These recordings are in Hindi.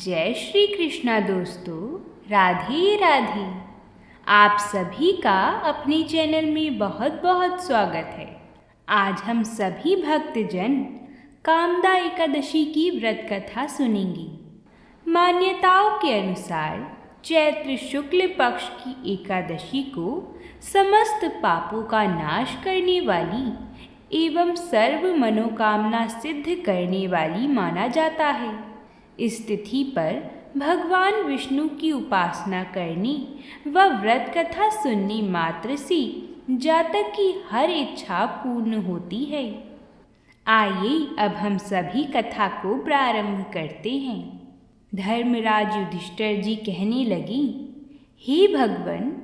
जय श्री कृष्णा दोस्तों, राधे राधे। आप सभी का अपने चैनल में बहुत बहुत स्वागत है। आज हम सभी भक्तजन कामदा एकादशी की व्रत कथा सुनेंगे। मान्यताओं के अनुसार चैत्र शुक्ल पक्ष की एकादशी को समस्त पापों का नाश करने वाली एवं सर्व मनोकामना सिद्ध करने वाली माना जाता है। इस तिथि पर भगवान विष्णु की उपासना करने व व्रत कथा सुनने मात्र से जातक की हर इच्छा पूर्ण होती है। आइए अब हम सभी कथा को प्रारंभ करते हैं। धर्मराज युधिष्ठिर जी कहने लगी, हे भगवान,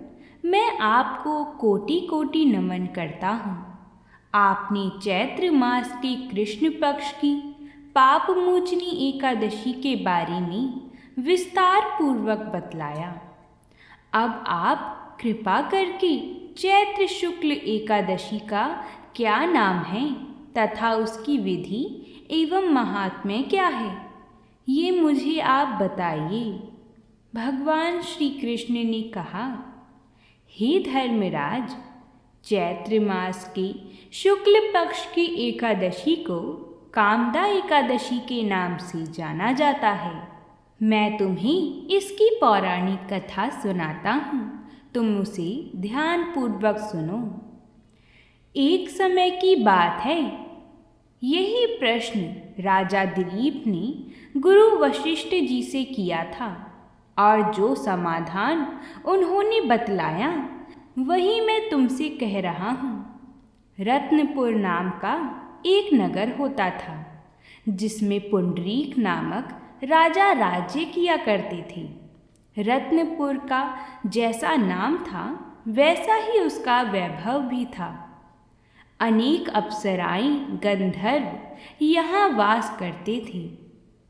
मैं आपको कोटि कोटि नमन करता हूँ। आपने चैत्र मास के कृष्ण पक्ष की पाप मोचनी एकादशी के बारे में विस्तार पूर्वक बतलाया। अब आप कृपा करके चैत्र शुक्ल एकादशी का क्या नाम है तथा उसकी विधि एवं महात्म्य क्या है, ये मुझे आप बताइए। भगवान श्री कृष्ण ने कहा, हे धर्मराज, चैत्र मास के शुक्ल पक्ष की एकादशी को कामदा एकादशी के नाम से जाना जाता है। मैं तुम्हें इसकी पौराणिक कथा सुनाता हूँ, तुम उसे ध्यानपूर्वक सुनो। एक समय की बात है, यही प्रश्न राजा दिलीप ने गुरु वशिष्ठ जी से किया था और जो समाधान उन्होंने बतलाया वही मैं तुमसे कह रहा हूँ। रत्नपुर नाम का एक नगर होता था जिसमें पुंडरीक नामक राजा राज्य किया करते थे। रत्नपुर का जैसा नाम था वैसा ही उसका वैभव भी था। अनेक अप्सराएं गंधर्व यहाँ वास करते थे।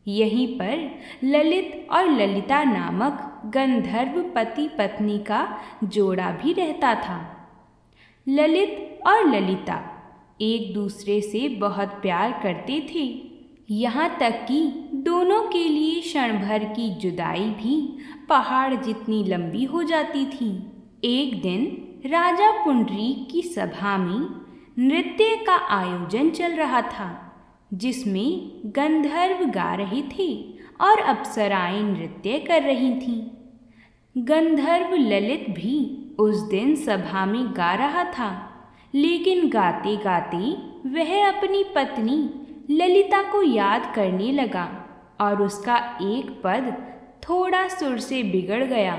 यहीं पर ललित और ललिता नामक गंधर्व पति पत्नी का जोड़ा भी रहता था। ललित और ललिता एक दूसरे से बहुत प्यार करते थे, यहाँ तक कि दोनों के लिए क्षण भर की जुदाई भी पहाड़ जितनी लंबी हो जाती थी। एक दिन राजा पुंडरीक की सभा में नृत्य का आयोजन चल रहा था, जिसमें गंधर्व गा रहे थे और अप्सराएं नृत्य कर रही थीं। गंधर्व ललित भी उस दिन सभा में गा रहा था, लेकिन गाते गाते वह अपनी पत्नी ललिता को याद करने लगा और उसका एक पद थोड़ा सुर से बिगड़ गया।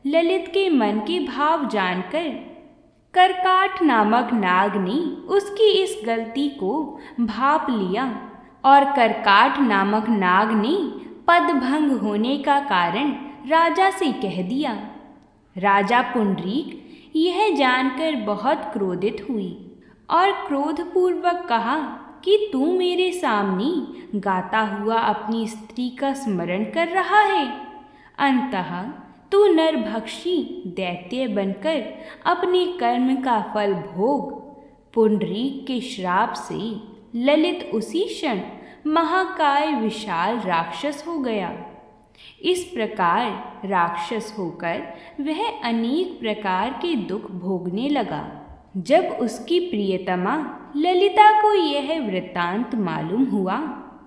ललित के मन के भाव जानकर करकाट नामक नाग ने उसकी इस गलती को भांप लिया और करकाट नामक नाग ने पदभंग होने का कारण राजा से कह दिया। राजा पुंडरीक यह जानकर बहुत क्रोधित हुई और क्रोधपूर्वक कहा कि तू मेरे सामने गाता हुआ अपनी स्त्री का स्मरण कर रहा है। अंततः तू नरभक्षी दैत्य बनकर अपने कर्म का फल भोग। पुंडरीक के श्राप से ललित उसी क्षण महाकाय विशाल राक्षस हो गया। इस प्रकार राक्षस होकर वह अनेक प्रकार के दुख भोगने लगा। जब उसकी प्रियतमा ललिता को यह वृत्तांत मालूम हुआ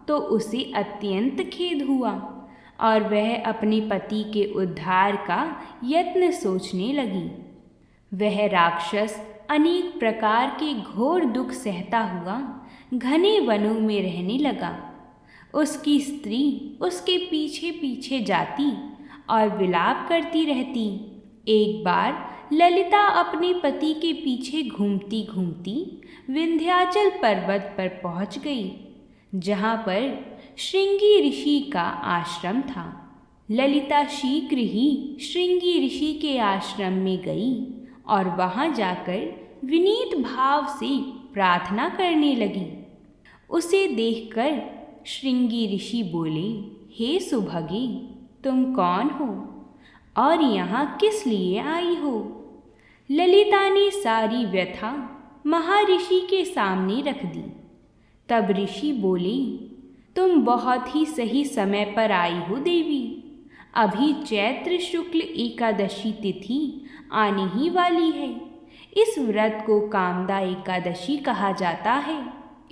तो उसे अत्यंत खेद हुआ और वह अपने पति के उद्धार का यत्न सोचने लगी। वह राक्षस अनेक प्रकार के घोर दुख सहता हुआ घने वनों में रहने लगा। उसकी स्त्री उसके पीछे पीछे जाती और विलाप करती रहती। एक बार ललिता अपने पति के पीछे घूमती घूमती विंध्याचल पर्वत पर पहुंच गई, जहां पर श्रृंगी ऋषि का आश्रम था। ललिता शीघ्र ही श्रृंगी ऋषि के आश्रम में गई और वहां जाकर विनीत भाव से प्रार्थना करने लगी। उसे देखकर श्रृंगी ऋषि बोले, हे सुभगे, तुम कौन हो और यहाँ किस लिए आई हो? ललिता ने सारी व्यथा महर्षि के सामने रख दी। तब ऋषि बोले, तुम बहुत ही सही समय पर आई हो देवी। अभी चैत्र शुक्ल एकादशी तिथि आने ही वाली है। इस व्रत को कामदा एकादशी कहा जाता है।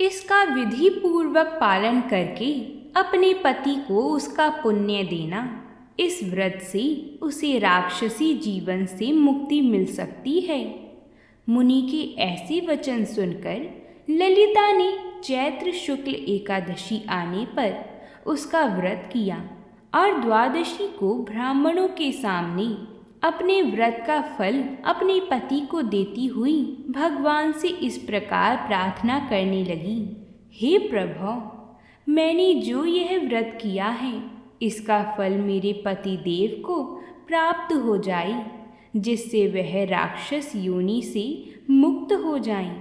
इसका विधि पूर्वक पालन करके अपने पति को उसका पुण्य देना, इस व्रत से उसे राक्षसी जीवन से मुक्ति मिल सकती है। मुनि के ऐसे वचन सुनकर ललिता ने चैत्र शुक्ल एकादशी आने पर उसका व्रत किया और द्वादशी को ब्राह्मणों के सामने अपने व्रत का फल अपने पति को देती हुई भगवान से इस प्रकार प्रार्थना करने लगी। हे प्रभु, मैंने जो यह व्रत किया है इसका फल मेरे पति देव को प्राप्त हो जाए, जिससे वह राक्षस योनि से मुक्त हो जाएं।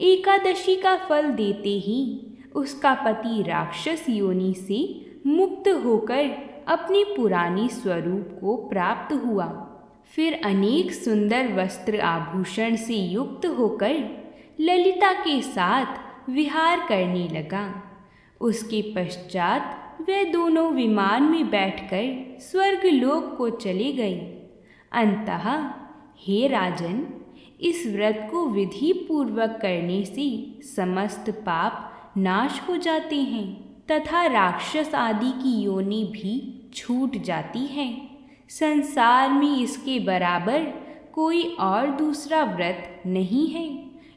एकादशी का फल देते ही उसका पति राक्षस योनि से मुक्त होकर अपने पुराने स्वरूप को प्राप्त हुआ। फिर अनेक सुंदर वस्त्र आभूषण से युक्त होकर ललिता के साथ विहार करने लगा। उसके पश्चात वे दोनों विमान में बैठकर स्वर्गलोक को चले गए। अंततः हे राजन, इस व्रत को विधि पूर्वक करने से समस्त पाप नाश हो जाते हैं तथा राक्षस आदि की योनि भी छूट जाती है। संसार में इसके बराबर कोई और दूसरा व्रत नहीं है।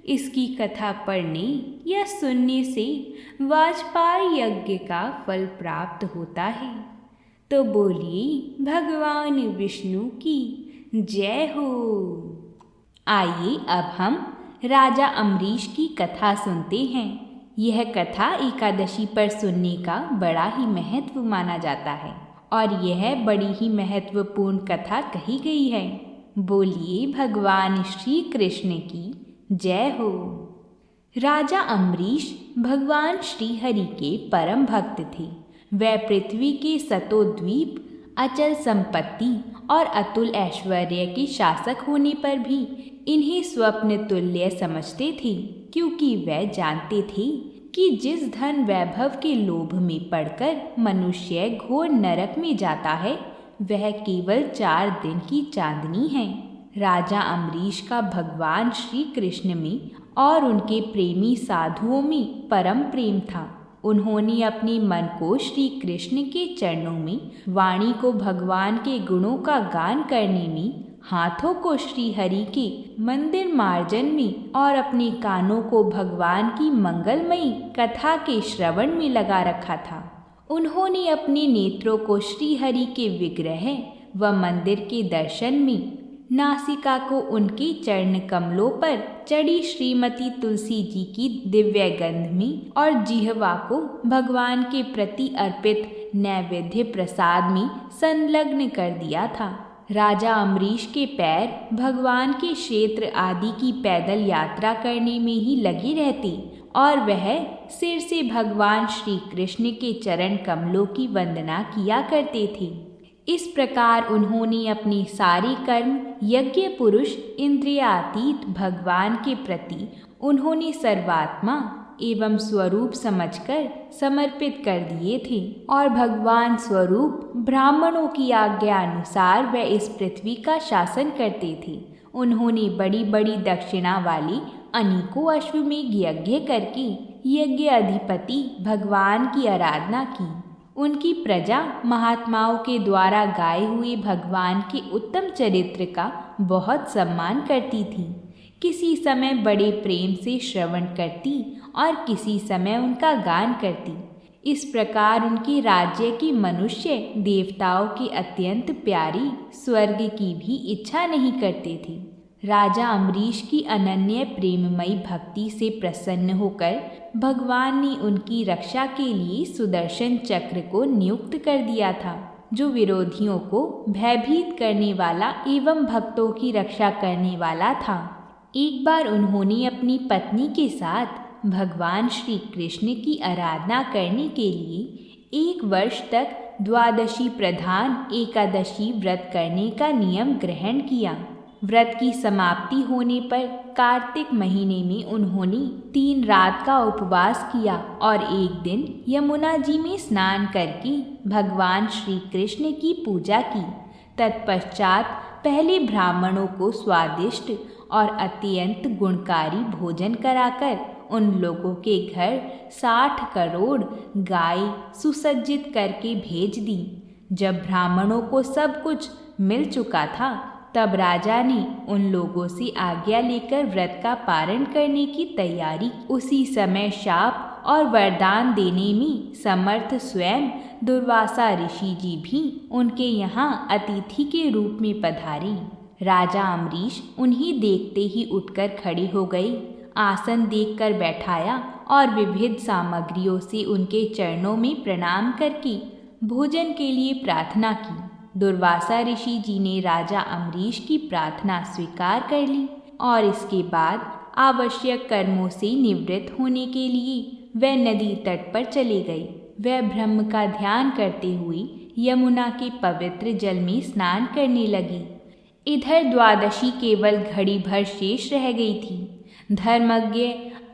इसकी कथा पढ़ने या सुनने से वाजपेयी यज्ञ का फल प्राप्त होता है। तो बोलिए भगवान विष्णु की जय हो। आइए अब हम राजा अम्बरीश की कथा सुनते हैं। यह कथा एकादशी पर सुनने का बड़ा ही महत्व माना जाता है और यह बड़ी ही महत्वपूर्ण कथा कही गई है। बोलिए भगवान श्री कृष्ण की जय हो। राजा अम्बरीश भगवान श्री हरि के परम भक्त थे। वह पृथ्वी के सतोद्वीप, अचल संपत्ति और अतुल ऐश्वर्य के शासक होने पर भी इन्हें स्वप्न तुल्य समझते थे, क्योंकि वह जानते थे कि जिस धन वैभव के लोभ में पड़कर मनुष्य घोर नरक में जाता है, वह केवल 4 दिन की चांदनी है। राजा अम्बरीश का भगवान श्री कृष्ण में और उनके प्रेमी साधुओं में परम प्रेम था। उन्होंने अपने मन को श्री कृष्ण के चरणों में, वाणी को भगवान के गुणों का गान करने में, हाथों को श्री हरि के मंदिर मार्जन में और अपने कानों को भगवान की मंगलमयी कथा के श्रवण में लगा रखा था। उन्होंने अपने नेत्रों को श्री हरि के विग्रह व मंदिर के दर्शन में, नासिका को उनके चरण कमलों पर चढ़ी श्रीमती तुलसी जी की दिव्य गंध में और जिह्वा को भगवान के प्रति अर्पित नैवेद्य प्रसाद में संलग्न कर दिया था। राजा अम्बरीश के पैर भगवान के क्षेत्र आदि की पैदल यात्रा करने में ही लगे रहते और वह सिर से भगवान श्री कृष्ण के चरण कमलों की वंदना किया करते थे। इस प्रकार उन्होंने अपने सारे कर्म यज्ञ पुरुष इंद्रियातीत भगवान के प्रति उन्होंने सर्वात्मा एवं स्वरूप समझकर समर्पित कर दिए थे और भगवान स्वरूप ब्राह्मणों की आज्ञा अनुसार वह इस पृथ्वी का शासन करते थे। उन्होंने बड़ी बड़ी दक्षिणा वाले अनेकों अश्वमेध यज्ञ करके यज्ञ अधिपति भगवान की आराधना की। उनकी प्रजा महात्माओं के द्वारा गाए हुए भगवान के उत्तम चरित्र का बहुत सम्मान करती थी। किसी समय बड़े प्रेम से श्रवण करती और किसी समय उनका गान करती। इस प्रकार उनके राज्य की मनुष्य देवताओं की अत्यंत प्यारी स्वर्ग की भी इच्छा नहीं करते थे। राजा अम्बरीश की अनन्य प्रेममयी भक्ति से प्रसन्न होकर भगवान ने उनकी रक्षा के लिए सुदर्शन चक्र को नियुक्त कर दिया था, जो विरोधियों को भयभीत करने वाला एवं भक्तों की रक्षा करने वाला था। एक बार उन्होंने अपनी पत्नी के साथ भगवान श्री कृष्ण की आराधना करने के लिए 1 वर्ष तक द्वादशी प्रधान एकादशी व्रत करने का नियम ग्रहण किया। व्रत की समाप्ति होने पर कार्तिक महीने में उन्होंने 3 रात का उपवास किया और एक दिन यमुना जी में स्नान करके भगवान श्री कृष्ण की पूजा की। तत्पश्चात पहले ब्राह्मणों को स्वादिष्ट और अत्यंत गुणकारी भोजन कराकर उन लोगों के घर 60 करोड़ गाय सुसज्जित करके भेज दी। जब ब्राह्मणों को सब कुछ मिल चुका था तब राजा ने उन लोगों से आज्ञा लेकर व्रत का पारण करने की तैयारी। उसी समय शाप और वरदान देने में समर्थ स्वयं दुर्वासा ऋषि जी भी उनके यहाँ अतिथि के रूप में पधारे। राजा अम्बरीश उन्हें देखते ही उठकर खड़े हो गए, आसन देखकर बैठाया और विविध सामग्रियों से उनके चरणों में प्रणाम करके भोजन के लिए प्रार्थना की। दुर्वासा ऋषि जी ने राजा अम्बरीश की प्रार्थना स्वीकार कर ली और इसके बाद आवश्यक कर्मों से निवृत्त होने के लिए वह नदी तट पर चले गए। वह ब्रह्म का ध्यान करते हुए यमुना के पवित्र जल में स्नान करने लगी। इधर द्वादशी केवल घड़ी भर शेष रह गई थी। धर्मज्ञ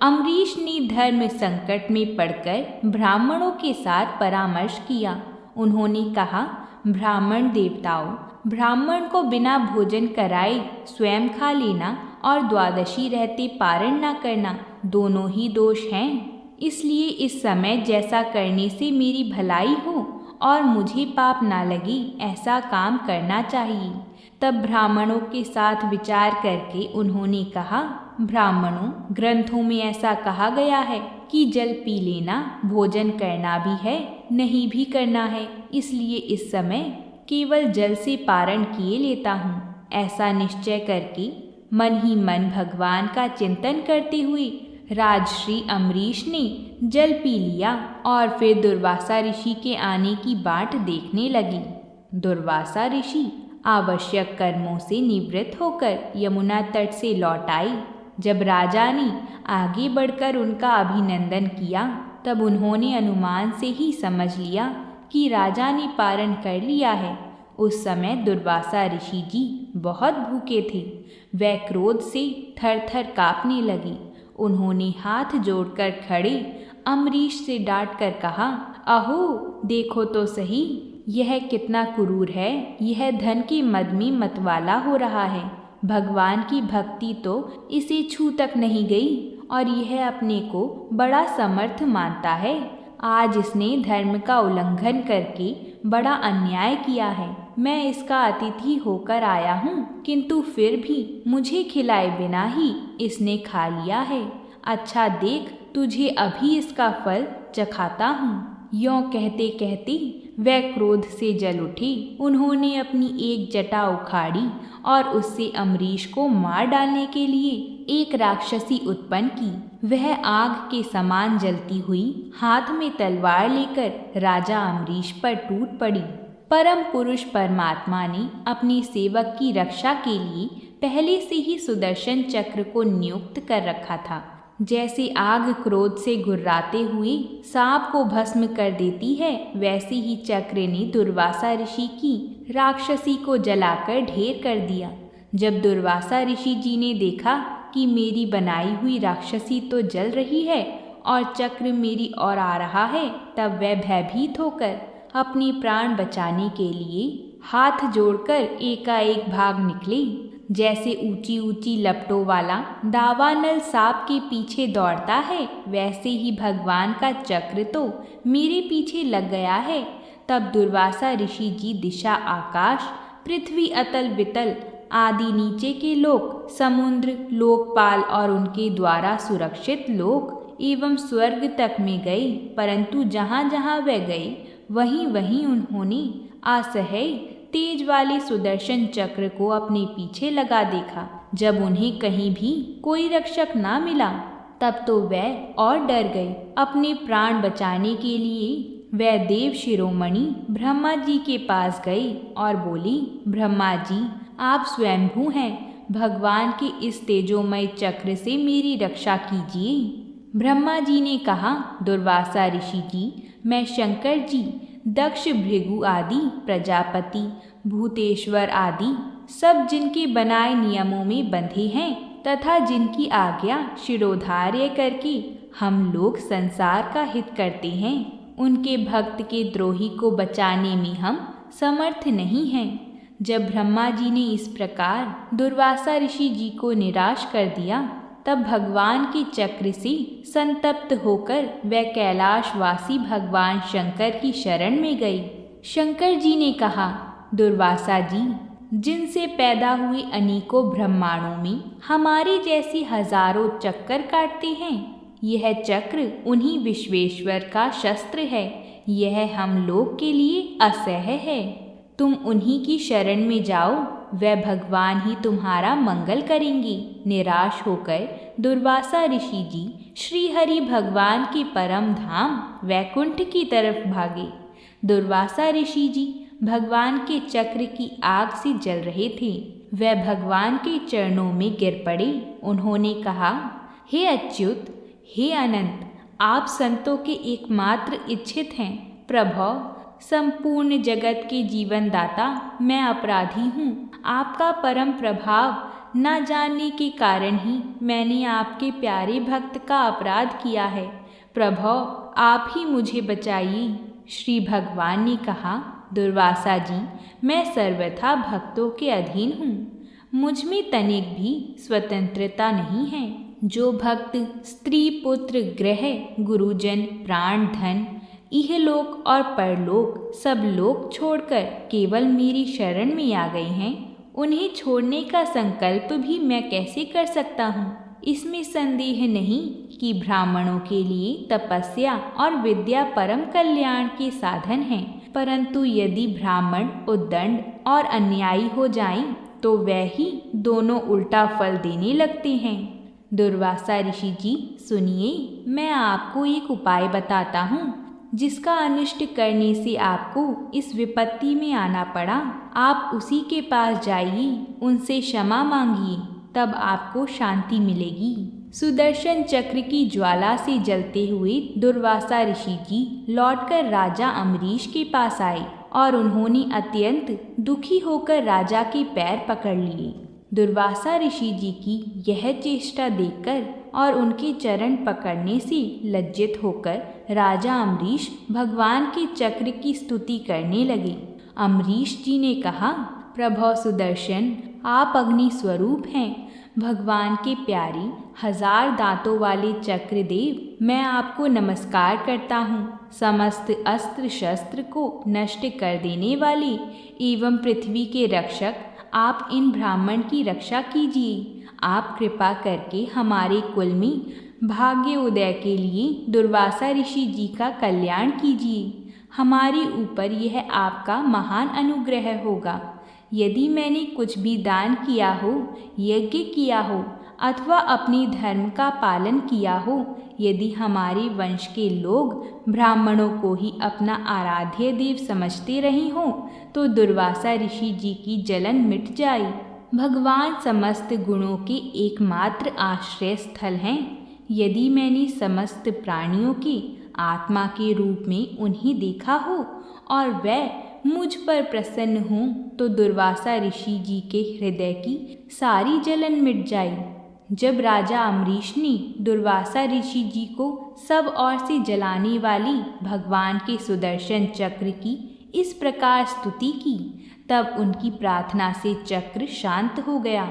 अम्बरीश ने धर्म संकट में पड़कर ब्राह्मणों के साथ परामर्श किया। उन्होंने कहा, ब्राह्मण देवताओं, ब्राह्मण को बिना भोजन कराए स्वयं खा लेना और द्वादशी रहते पारण न करना दोनों ही दोष हैं। इसलिए इस समय जैसा करने से मेरी भलाई हो और मुझे पाप ना लगे ऐसा काम करना चाहिए। तब ब्राह्मणों के साथ विचार करके उन्होंने कहा, ब्राह्मणों, ग्रंथों में ऐसा कहा गया है कि जल पी लेना भोजन करना भी है, नहीं भी करना है। इसलिए इस समय केवल जल से पारण किए लेता हूँ। ऐसा निश्चय करके मन ही मन भगवान का चिंतन करते हुए राजश्री अम्बरीश ने जल पी लिया और फिर दुर्वासा ऋषि के आने की बाट देखने लगी। दुर्वासा ऋषि आवश्यक कर्मों से निवृत्त होकर यमुना तट से लौट आई। जब राजा ने आगे बढ़कर उनका अभिनंदन किया तब उन्होंने अनुमान से ही समझ लिया कि राजा ने पारण कर लिया है। उस समय दुर्वासा ऋषि जी बहुत भूखे थे। वह क्रोध से थर थर काँपने लगे। उन्होंने हाथ जोड़कर खड़े अम्बरीश से डांट कर कहा, अहो देखो तो सही, यह कितना क्रूर है। यह धन के मद में मतवाला हो रहा है। भगवान की भक्ति तो इसे छू तक नहीं गई और यह अपने को बड़ा समर्थ मानता है। आज इसने धर्म का उल्लंघन करके बड़ा अन्याय किया है। मैं इसका अतिथि होकर आया हूँ, किंतु फिर भी मुझे खिलाए बिना ही इसने खा लिया है। अच्छा देख, तुझे अभी इसका फल चखाता हूँ। यों कहते कहते वह क्रोध से जल उठी। उन्होंने अपनी एक जटा उखाड़ी और उससे अम्बरीश को मार डालने के लिए एक राक्षसी उत्पन्न की। वह आग के समान जलती हुई हाथ में तलवार लेकर राजा अम्बरीश पर टूट पड़ी। परम पुरुष परमात्मा ने अपने सेवक की रक्षा के लिए पहले से ही सुदर्शन चक्र को नियुक्त कर रखा था। जैसे आग क्रोध से गुर्राते हुए सांप को भस्म कर देती है, वैसे ही चक्र ने दुर्वासा ऋषि की राक्षसी को जलाकर ढेर कर दिया। जब दुर्वासा ऋषि जी ने देखा कि मेरी बनाई हुई राक्षसी तो जल रही है और चक्र मेरी ओर आ रहा है, तब वह भयभीत होकर अपने प्राण बचाने के लिए हाथ जोड़कर एकाएक भाग निकले। जैसे ऊंची ऊंची लपटों वाला दावानल सांप के पीछे दौड़ता है, वैसे ही भगवान का चक्र तो मेरे पीछे लग गया है। तब दुर्वासा ऋषि जी दिशा आकाश, पृथ्वी, अतल वितल आदि नीचे के लोक, समुद्र, लोकपाल और उनके द्वारा सुरक्षित लोक एवं स्वर्ग तक में गए। परंतु जहाँ जहाँ वह गए वहीं वहीं उन्होंने असह्य तेज वाले सुदर्शन चक्र को अपने पीछे लगा देखा। जब उन्हें कहीं भी कोई रक्षक ना मिला तब तो वह और डर गए। अपने प्राण बचाने के लिए वह देव शिरोमणि ब्रह्मा जी के पास गए और बोली, ब्रह्मा जी, आप स्वयंभू हैं, भगवान के इस तेजोमय चक्र से मेरी रक्षा कीजिए। ब्रह्मा जी ने कहा, दुर्वासा ऋषि जी, मैं शंकर जी, दक्ष, भृगु आदि, प्रजापति, भूतेश्वर आदि सब जिनके बनाए नियमों में बंधे हैं तथा जिनकी आज्ञा शिरोधार्य करके हम लोग संसार का हित करते हैं, उनके भक्त के द्रोही को बचाने में हम समर्थ नहीं हैं। जब ब्रह्मा जी ने इस प्रकार दुर्वासा ऋषि जी को निराश कर दिया, तब भगवान के चक्र से संतप्त होकर वह कैलाशवासी भगवान शंकर की शरण में गई। शंकर जी ने कहा, दुर्वासा जी, जिनसे पैदा हुए अनेकों ब्रह्मांडों में हमारे जैसे हजारों चक्कर काटते हैं, यह चक्र उन्हीं विश्वेश्वर का शस्त्र है। यह हम लोग के लिए असह्य है। तुम उन्हीं की शरण में जाओ, वह भगवान ही तुम्हारा मंगल करेंगे। निराश होकर दुर्वासा ऋषि जी श्री हरि भगवान के परम धाम वैकुंठ की तरफ भागे। दुर्वासा ऋषि जी भगवान के चक्र की आग से जल रहे थे। वह भगवान के चरणों में गिर पड़े। उन्होंने कहा, हे अच्युत, हे अनंत, आप संतों के एकमात्र इच्छित हैं। प्रभो, संपूर्ण जगत के जीवन दाता, मैं अपराधी हूँ। आपका परम प्रभाव न जानने के कारण ही मैंने आपके प्यारे भक्त का अपराध किया है। प्रभो, आप ही मुझे बचाइए। श्री भगवान ने कहा, दुर्वासा जी, मैं सर्वथा भक्तों के अधीन हूँ। मुझ में तनिक भी स्वतंत्रता नहीं है। जो भक्त स्त्री, पुत्र, गृह, गुरुजन, प्राण, धन, इहलोक और परलोक सब लोक छोड़कर केवल मेरी शरण में आ गए हैं, उन्हें छोड़ने का संकल्प भी मैं कैसे कर सकता हूँ। इसमें संदेह नहीं कि ब्राह्मणों के लिए तपस्या और विद्या परम कल्याण के साधन हैं, परंतु यदि ब्राह्मण उद्दंड और अन्यायी हो जाएं, तो वह ही दोनों उल्टा फल देने लगते हैं। दुर्वासा ऋषि जी, सुनिए, मैं आपको एक उपाय बताता हूँ, जिसका अनिष्ट करने से आपको इस विपत्ति में आना पड़ा। आप उसी के पास जाइए, उनसे क्षमा मांगिए, तब आपको शांति मिलेगी। सुदर्शन चक्र की ज्वाला से जलते हुए दुर्वासा ऋषि जी लौटकर राजा अम्बरीश के पास आए और उन्होंने अत्यंत दुखी होकर राजा के पैर पकड़ लिए। दुर्वासा ऋषि जी की यह चेष्टा देखकर और उनके चरण पकड़ने से लज्जित होकर राजा अम्बरीश भगवान के चक्र की स्तुति करने लगे। अम्बरीश जी ने कहा, प्रभो सुदर्शन, आप अग्नि स्वरूप हैं। भगवान के प्यारे 1000 दांतों वाले चक्रदेव, मैं आपको नमस्कार करता हूँ। समस्त अस्त्र शस्त्र को नष्ट कर देने वाले एवं पृथ्वी के रक्षक, आप इन ब्राह्मण की रक्षा कीजिए। आप कृपा करके हमारे कुल में भाग्य उदय के लिए दुर्वासा ऋषि जी का कल्याण कीजिए। हमारे ऊपर यह आपका महान अनुग्रह होगा। यदि मैंने कुछ भी दान किया हो, यज्ञ किया हो अथवा अपने धर्म का पालन किया हो, यदि हमारे वंश के लोग ब्राह्मणों को ही अपना आराध्य देव समझते रहे हों, तो दुर्वासा ऋषि जी की जलन मिट जाए। भगवान समस्त गुणों के एकमात्र आश्रय स्थल हैं। यदि मैंने समस्त प्राणियों की आत्मा के रूप में उन्हें देखा हो और वह मुझ पर प्रसन्न हों, तो दुर्वासा ऋषि जी के हृदय की सारी जलन मिट जाए। जब राजा अम्बरीश ने दुर्वासा ऋषि जी को सब ओर से जलाने वाली भगवान के सुदर्शन चक्र की इस प्रकार स्तुति की, तब उनकी प्रार्थना से चक्र शांत हो गया।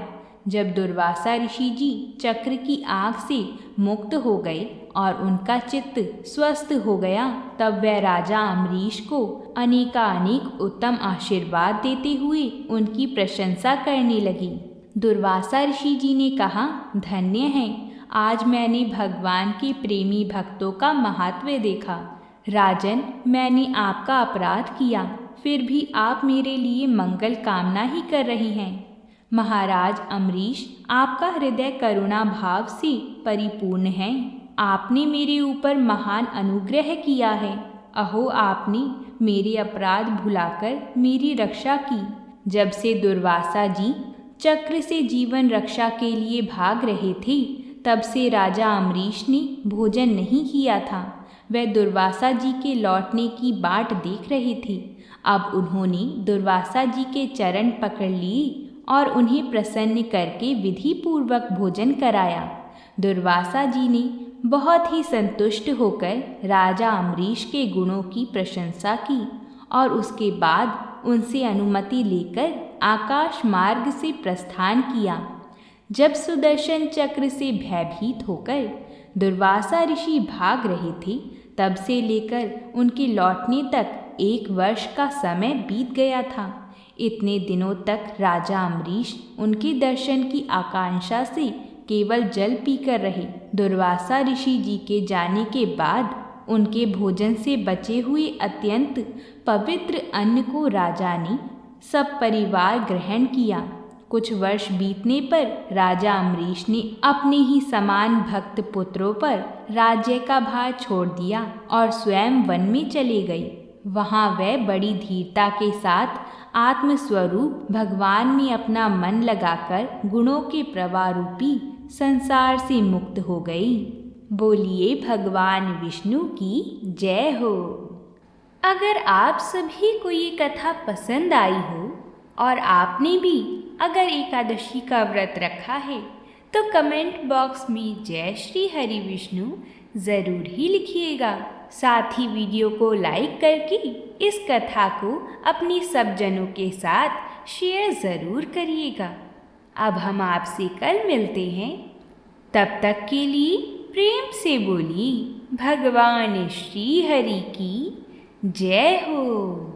जब दुर्वासा ऋषि जी चक्र की आग से मुक्त हो गए और उनका चित्त स्वस्थ हो गया, तब वह राजा अम्बरीश को अनेकानेक उत्तम आशीर्वाद देते हुए उनकी प्रशंसा करने लगी। दुर्वासा ऋषि जी ने कहा, धन्य है, आज मैंने भगवान के प्रेमी भक्तों का महत्व देखा। राजन, मैंने आपका अपराध किया, फिर भी आप मेरे लिए मंगल कामना ही कर रही हैं। महाराज अम्बरीश, आपका हृदय करुणा भाव से परिपूर्ण है। आपने मेरे ऊपर महान अनुग्रह किया है। अहो, आपने मेरे अपराध भुलाकर मेरी रक्षा की। जब से दुर्वासा जी चक्र से जीवन रक्षा के लिए भाग रहे थे, तब से राजा अम्बरीश ने भोजन नहीं किया था। वह दुर्वासा जी के लौटने की बाट देख रहे थे। अब उन्होंने दुर्वासा जी के चरण पकड़ लिए और उन्हें प्रसन्न करके विधि पूर्वक भोजन कराया। दुर्वासा जी ने बहुत ही संतुष्ट होकर राजा अम्बरीश के गुणों की प्रशंसा की और उसके बाद उनसे अनुमति लेकर आकाश मार्ग से प्रस्थान किया। जब सुदर्शन चक्र से भयभीत होकर दुर्वासा ऋषि भाग रहे थे, तब से लेकर उनके लौटने तक 1 वर्ष का समय बीत गया था। इतने दिनों तक राजा अम्बरीश उनके दर्शन की आकांक्षा से केवल जल पीकर रहे। दुर्वासा ऋषि जी के जाने के बाद उनके भोजन से बचे हुए अत्यंत पवित्र अन्न को राजा ने सब परिवार ग्रहण किया। कुछ वर्ष बीतने पर राजा अम्बरीश ने अपने ही समान भक्त पुत्रों पर राज्य का भार छोड़ दिया और स्वयं वन में चले गए। वहाँ वह बड़ी धीरता के साथ आत्मस्वरूप भगवान में अपना मन लगाकर गुणों के प्रवाह रूपी संसार से मुक्त हो गई। बोलिए भगवान विष्णु की जय हो। अगर आप सभी को ये कथा पसंद आई हो और आपने भी अगर एकादशी का व्रत रखा है तो कमेंट बॉक्स में जय श्री हरि विष्णु ज़रूर ही लिखिएगा। साथ ही वीडियो को लाइक करके इस कथा को अपने सब जनों के साथ शेयर ज़रूर करिएगा। अब हम आपसे कल मिलते हैं, तब तक के लिए प्रेम से बोलिए भगवान श्री हरि की जय हो।